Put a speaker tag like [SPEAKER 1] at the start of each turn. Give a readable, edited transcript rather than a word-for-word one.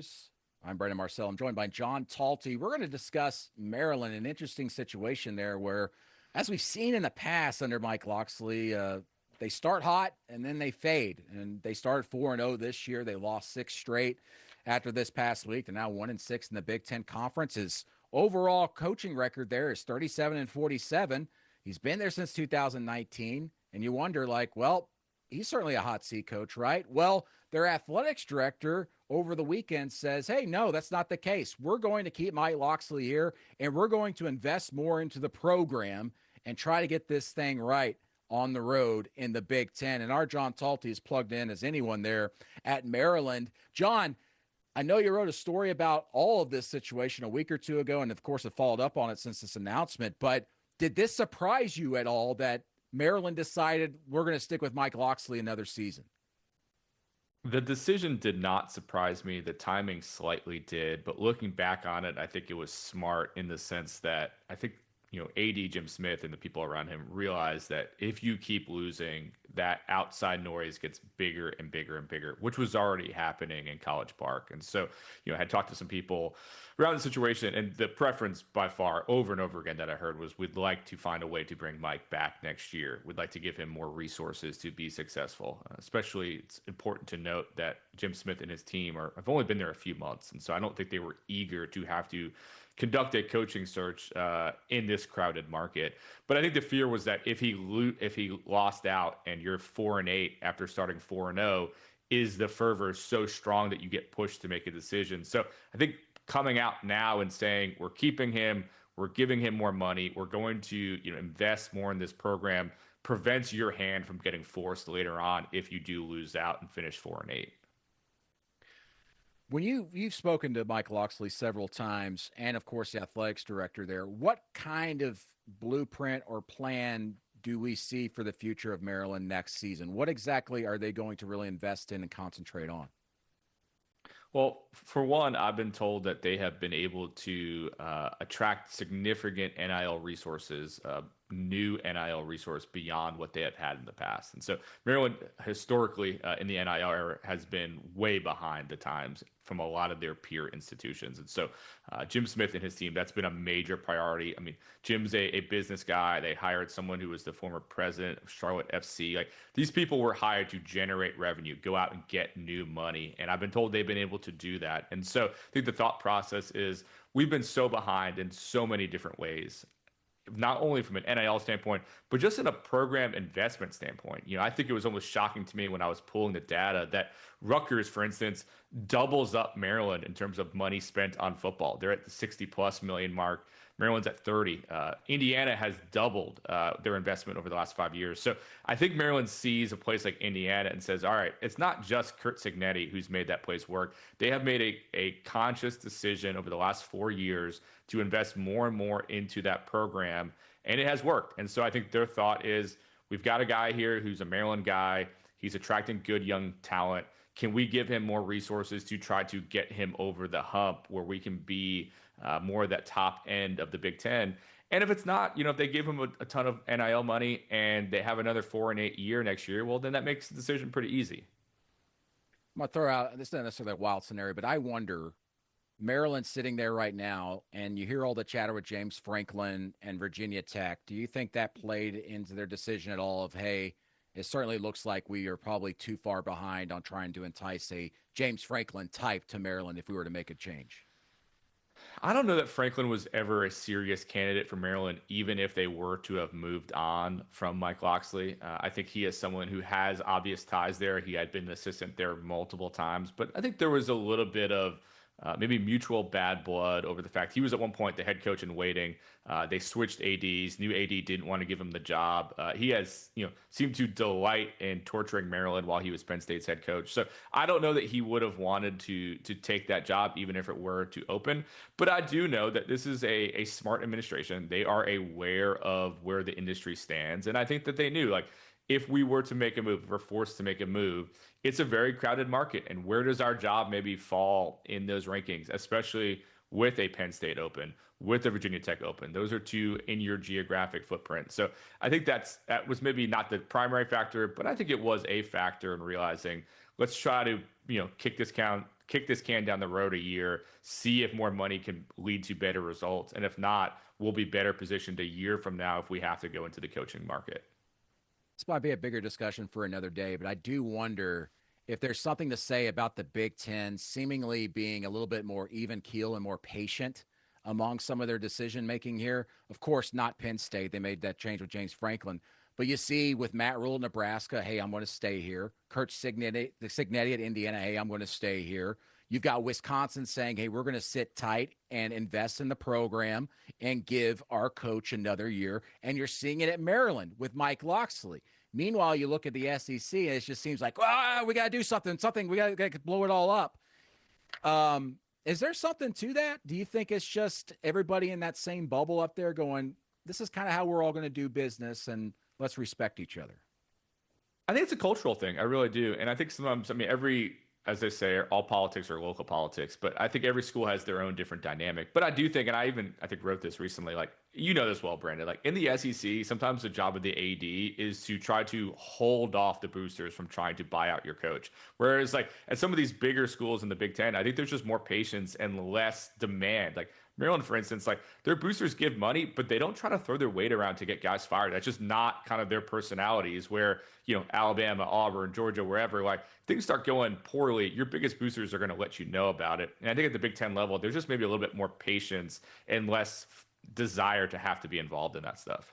[SPEAKER 1] Bears. I'm Brandon Marcello. I'm joined by John Talty. We're going to discuss Maryland, an interesting situation there where, as we've seen in the past under Mike Locksley, they start hot and then they fade. And they started 4-0 this year. They lost six straight after this past week. They're now 1-6 in the Big Ten Conference. His overall coaching record there is 37-47. He's been there since 2019. And you wonder, like, well, he's certainly a hot seat coach, right? Well, their athletics director over the weekend says, hey, no, that's not the case. We're going to keep Mike Locksley here, and we're going to invest more into the program and try to get this thing right on the road in the Big Ten. And our John Talty is plugged in as anyone there at Maryland. John, I know you wrote a story about all of this situation a week or two ago, and of course have followed up on it since this announcement, but did this surprise you at all that Maryland decided we're going to stick with Mike Locksley another season?
[SPEAKER 2] The decision did not surprise me. The timing slightly did, but looking back on it, I think it was smart in the sense that I think, AD Jim Smith and the people around him realized that if you keep losing, that outside noise gets bigger and bigger and bigger, which was already happening in College Park. And so, I had talked to some people around the situation, and the preference by far over and over again that I heard was we'd like to find a way to bring Mike back next year. We'd like to give him more resources to be successful. Especially, it's important to note that Jim Smith and his team have only been there a few months, and so I don't think they were eager to have to conduct a coaching search in this crowded market. But I think the fear was that if he lost out and you're 4-8 after starting 4-0, is the fervor so strong that you get pushed to make a decision? So I think coming out now and saying we're keeping him, we're giving him more money, we're going to invest more in this program prevents your hand from getting forced later on if you do lose out and finish 4-8.
[SPEAKER 1] When you've spoken to Mike Locksley several times, and of course the athletics director there, what kind of blueprint or plan do we see for the future of Maryland next season? What exactly are they going to really invest in and concentrate on?
[SPEAKER 2] Well, for one, I've been told that they have been able to attract significant NIL resources, new NIL resource beyond what they have had in the past. And so Maryland historically in the NIL era has been way behind the times from a lot of their peer institutions. And so Jim Smith and his team, that's been a major priority. I mean, Jim's a business guy. They hired someone who was the former president of Charlotte FC. Like, these people were hired to generate revenue, go out and get new money. And I've been told they've been able to do that. And so I think the thought process is we've been so behind in so many different ways, not only from an NIL standpoint, but just in a program investment standpoint. I think it was almost shocking to me when I was pulling the data that Rutgers, for instance, doubles up Maryland in terms of money spent on football. They're at the 60+ million mark. Maryland's at 30. Indiana has doubled their investment over the last 5 years. So I think Maryland sees a place like Indiana and says, all right, it's not just Kurt Cignetti who's made that place work. They have made a conscious decision over the last 4 years to invest more and more into that program, and it has worked. And so I think their thought is, we've got a guy here who's a Maryland guy. He's attracting good young talent. Can we give him more resources to try to get him over the hump where we can be more of that top end of the Big Ten? And if it's not, if they give him a ton of NIL money and they have another 4-8 year next year, well, then that makes the decision pretty easy.
[SPEAKER 1] I'm going to throw out, this isn't necessarily a wild scenario, but I wonder, Maryland's sitting there right now, and you hear all the chatter with James Franklin and Virginia Tech. Do you think that played into their decision at all of, hey, it certainly looks like we are probably too far behind on trying to entice a James Franklin type to Maryland if we were to make a change?
[SPEAKER 2] I don't know that Franklin was ever a serious candidate for Maryland, even if they were to have moved on from Mike Locksley. I think he is someone who has obvious ties there. He had been an assistant there multiple times, but I think there was a little bit of maybe mutual bad blood over the fact he was at one point the head coach in waiting. They switched ADs. New AD didn't want to give him the job. He has, seemed to delight in torturing Maryland while he was Penn State's head coach. So I don't know that he would have wanted to take that job, even if it were to open. But I do know that this is a smart administration. They are aware of where the industry stands, and I think that they knew, like, if we were to make a move, if we're forced to make a move, it's a very crowded market. And where does our job maybe fall in those rankings, especially with a Penn State open, with a Virginia Tech open? Those are two in your geographic footprint. So I think that was maybe not the primary factor, but I think it was a factor in realizing, let's try to kick this kick this can down the road a year, see if more money can lead to better results. And if not, we'll be better positioned a year from now if we have to go into the coaching market.
[SPEAKER 1] This might be a bigger discussion for another day, but I do wonder if there's something to say about the Big Ten seemingly being a little bit more even keel and more patient among some of their decision making here. Of course, not Penn State. They made that change with James Franklin. But you see with Matt Rule at Nebraska, hey, I'm going to stay here. Kurt Cignetti at Indiana, hey, I'm going to stay here. You've got Wisconsin saying, hey, we're going to sit tight and invest in the program and give our coach another year. And you're seeing it at Maryland with Mike Locksley. Meanwhile, you look at the SEC, and it just seems like, we got to do something. We got to blow it all up. Is there something to that? Do you think it's just everybody in that same bubble up there going, this is kind of how we're all going to do business, and let's respect each other?
[SPEAKER 2] I think it's a cultural thing. I really do. And I think sometimes, as they say, all politics are local politics, but I think every school has their own different dynamic. But I do think, and I think wrote this recently, like, you know this well, Brandon, like in the SEC, sometimes the job of the AD is to try to hold off the boosters from trying to buy out your coach. Whereas like at some of these bigger schools in the Big Ten, I think there's just more patience and less demand. Like Maryland, for instance, like their boosters give money, but they don't try to throw their weight around to get guys fired. That's just not kind of their personalities. Where, Alabama, Auburn, Georgia, wherever, like things start going poorly, your biggest boosters are going to let you know about it. And I think at the Big Ten level, there's just maybe a little bit more patience and less desire to have to be involved in that stuff.